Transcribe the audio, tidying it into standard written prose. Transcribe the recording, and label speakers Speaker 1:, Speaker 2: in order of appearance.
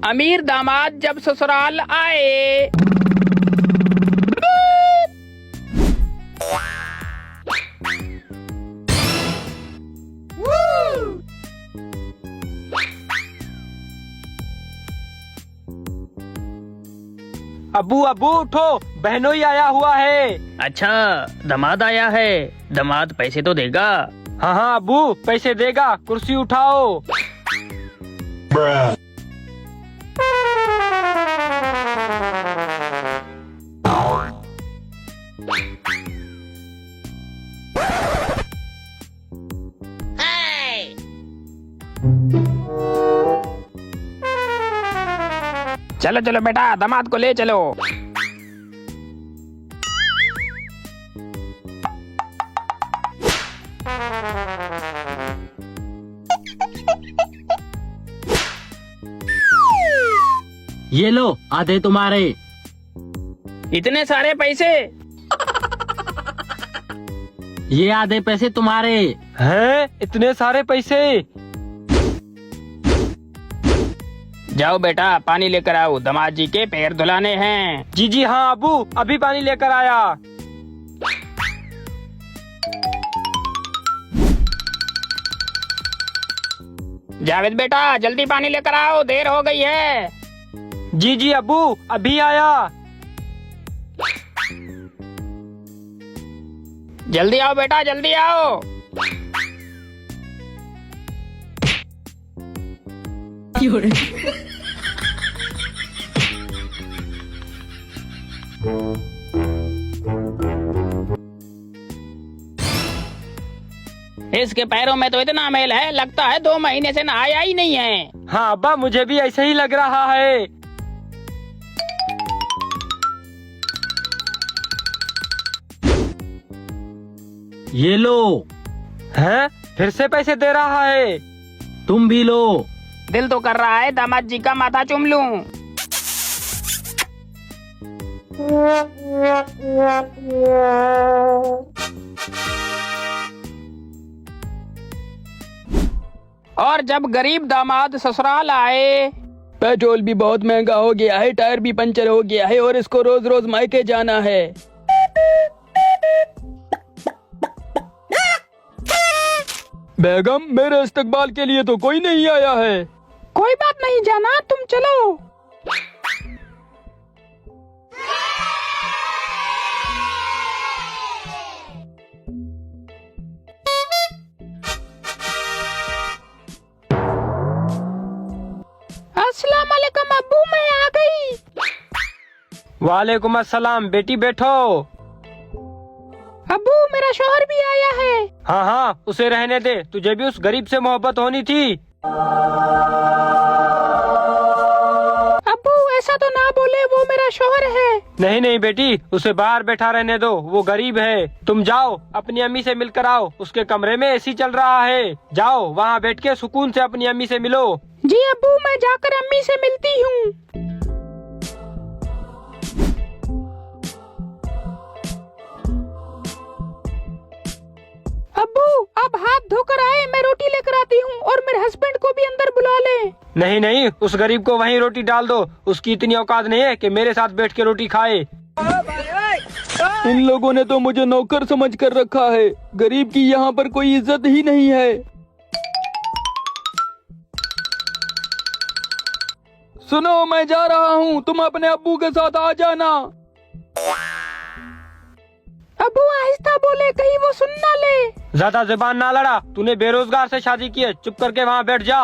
Speaker 1: अमीर दामाद जब ससुराल आए।
Speaker 2: अब्बू अब्बू उठो, बहनोई आया हुआ है।
Speaker 1: अच्छा, दामाद आया है। दामाद पैसे तो देगा।
Speaker 2: हाँ हाँ अब्बू पैसे देगा, कुर्सी उठाओ।
Speaker 1: चलो चलो बेटा, दामाद को ले चलो।
Speaker 3: ये लो आधे तुम्हारे।
Speaker 1: इतने सारे पैसे?
Speaker 3: ये आधे पैसे तुम्हारे।
Speaker 2: हैं? इतने सारे पैसे?
Speaker 1: जाओ बेटा, पानी लेकर आओ, दामाद जी के पैर धुलाने हैं।
Speaker 2: जी जी हाँ अब्बू, अभी पानी लेकर आया।
Speaker 1: जावेद बेटा, जल्दी पानी लेकर आओ, देर हो गई है।
Speaker 2: जी जी अब्बू, अभी आया।
Speaker 1: जल्दी आओ बेटा, जल्दी आओ। इसके पैरों में तो इतना मैल है, लगता है 2 महीने से नहाया ही नहीं है।
Speaker 2: हाँ अब्बा, मुझे भी ऐसा ही लग रहा है।
Speaker 3: ये लो।
Speaker 2: हैं? फिर से पैसे दे रहा है।
Speaker 3: तुम भी लो।
Speaker 1: दिल तो कर रहा है दामाद जी का माथा चूम लूं। और जब गरीब दामाद ससुराल आए। पेट्रोल भी बहुत महंगा हो गया है, टायर भी पंचर हो गया है और इसको रोज रोज मायके जाना है।
Speaker 2: बेगम, मेरे इस्तकबाल के लिए तो कोई नहीं आया है।
Speaker 1: कोई बात नहीं जाना, तुम चलो। अस्सलाम वालेकुम अब्बू, मैं आ गई।
Speaker 2: वालेकुम अस्सलाम, बेटी बैठो।
Speaker 1: अब्बू, मेरा शौहर भी आया है।
Speaker 2: हाँ हाँ, उसे रहने दे, तुझे भी उस गरीब से मोहब्बत होनी थी।
Speaker 1: अब्बू, ऐसा तो ना बोले, वो मेरा शौहर है।
Speaker 2: नहीं नहीं बेटी, उसे बाहर बैठा रहने दो, वो गरीब है। तुम जाओ अपनी अम्मी से मिलकर आओ, उसके कमरे में एसी चल रहा है। जाओ वहाँ बैठ के सुकून से अपनी अम्मी से मिलो।
Speaker 1: जी अब्बू, मैं जाकर अम्मी से मिलती हूँ। अब्बू, आप हाथ धोकर आए, मैं रोटी लेकर आती हूँ और मेरे हस्बैंड को भी अंदर बुला ले।
Speaker 2: नहीं नहीं, उस गरीब को वहीं रोटी डाल दो, उसकी इतनी औकात नहीं है कि मेरे साथ बैठ के रोटी खाए।
Speaker 4: इन लोगों ने तो मुझे नौकर समझ कर रखा है, गरीब की यहाँ पर कोई इज्जत ही नहीं है। सुनो, मैं जा रहा हूँ, तुम अपने अब्बू के साथ आ जाना।
Speaker 1: अब्बू आहिस्ता बोले, कहीं वो सुन ना ले।
Speaker 2: ज्यादा जुबान ना लड़ा, तूने बेरोजगार से शादी की है, चुप करके वहाँ बैठ जा।